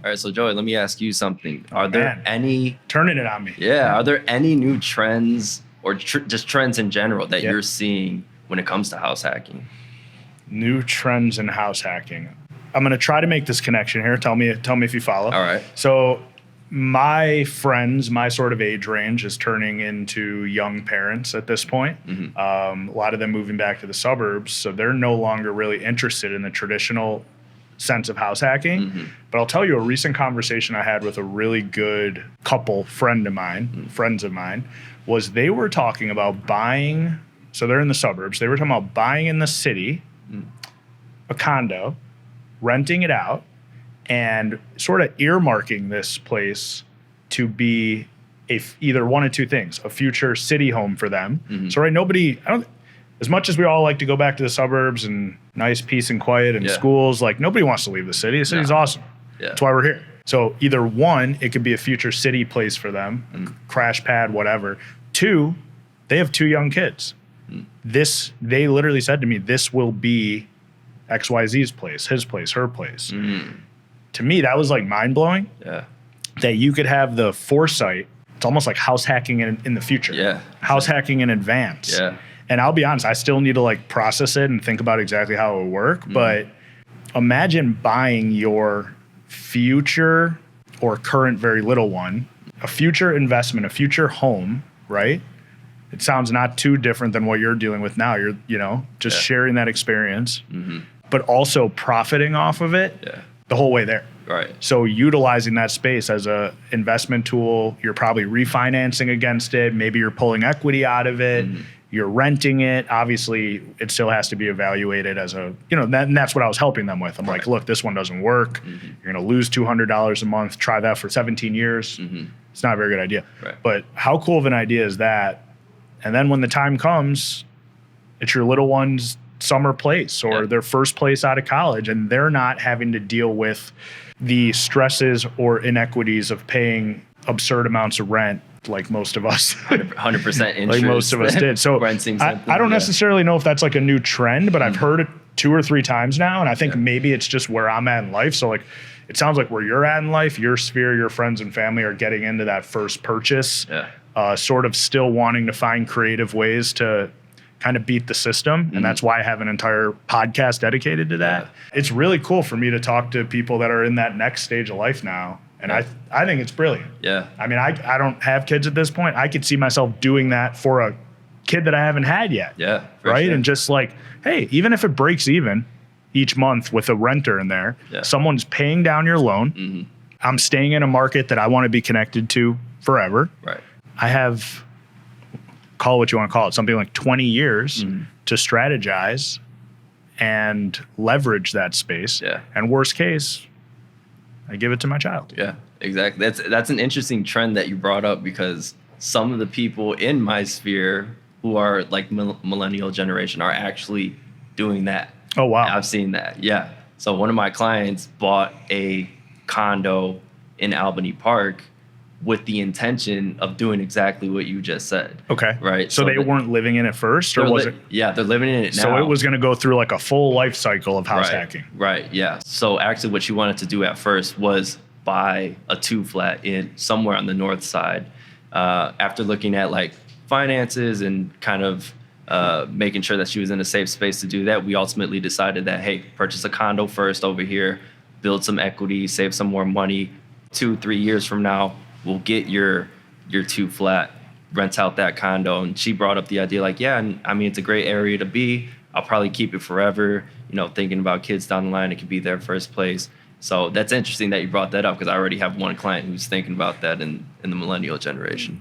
All right, so Joey, let me ask you something. Are there any turning it on me? Yeah, are there any new trends or just trends in general that you're seeing when it comes to house hacking? New trends in house hacking. I'm going to try to make this connection here. Tell me if you follow. All right. So my friends, my sort of age range is turning into young parents at this point. A lot of them moving back to the suburbs, so they're no longer really interested in the traditional sense of house hacking. But I'll tell you a recent conversation I had with a really good friends of mine, was they were talking about buying, so they're in the suburbs, they were talking about buying in the city, a condo, renting it out, and sort of earmarking this place to be either one of two things: a future city home for them. So as much as we all like to go back to the suburbs and nice peace and quiet and schools, like nobody wants to leave the city. The city's awesome. That's why we're here. So either one, it could be a future city place for them, crash pad, whatever. Two, they have 2 young kids. They literally said to me, this will be XYZ's place, his place, her place. To me, that was like mind blowing. That you could have the foresight. It's almost like house hacking in the future. House hacking in advance. And I'll be honest, I still need to like process it and think about exactly how it would work. But imagine buying your future or current very little one, a future investment, a future home, right? It sounds not too different than what you're dealing with now. You're, just sharing that experience, but also profiting off of it the whole way there. Right. So utilizing that space as a investment tool, you're probably refinancing against it. Maybe you're pulling equity out of it. You're renting it. Obviously, it still has to be evaluated as and that's what I was helping them with. I'm like, look, this one doesn't work. You're going to lose $200 a month. Try that for 17 years. It's not a very good idea. But how cool of an idea is that? And then when the time comes, it's your little one's summer place or their first place out of college, and they're not having to deal with the stresses or inequities of paying absurd amounts of rent like most of us 100% interest like most of us did. So I don't necessarily know if that's like a new trend, but I've heard it 2 or 3 times now, and I think maybe it's just where I'm at in life. So like it sounds like where you're at in life, your sphere, your friends and family are getting into that first purchase, sort of still wanting to find creative ways to kind of beat the system. And that's why I have an entire podcast dedicated to that. It's really cool for me to talk to people that are in that next stage of life now. And I think it's brilliant. I mean, I don't have kids at this point. I could see myself doing that for a kid that I haven't had yet. Right. Sure. And just like, hey, even if it breaks even each month with a renter in there, someone's paying down your loan. I'm staying in a market that I want to be connected to forever. I have, call it what you want to call it, something like 20 years to strategize and leverage that space. And worst case, I give it to my child. Exactly. That's an interesting trend that you brought up, because some of the people in my sphere who are like millennial generation are actually doing that. Oh, wow. I've seen that. So one of my clients bought a condo in Albany Park with the intention of doing exactly what you just said. Right. So they weren't living in it first, or was it? Yeah, they're living in it now. So it was going to go through like a full life cycle of house hacking. So actually what she wanted to do at first was buy a 2-flat in somewhere on the north side. After looking at like finances and kind of making sure that she was in a safe space to do that, we ultimately decided that, hey, purchase a condo first over here, build some equity, save some more money. 2-3 years from now, we'll get your 2-flat, rent out that condo. And she brought up the idea like, and I mean, it's a great area to be. I'll probably keep it forever. Thinking about kids down the line, it could be their first place. So that's interesting that you brought that up, because I already have one client who's thinking about that in the millennial generation.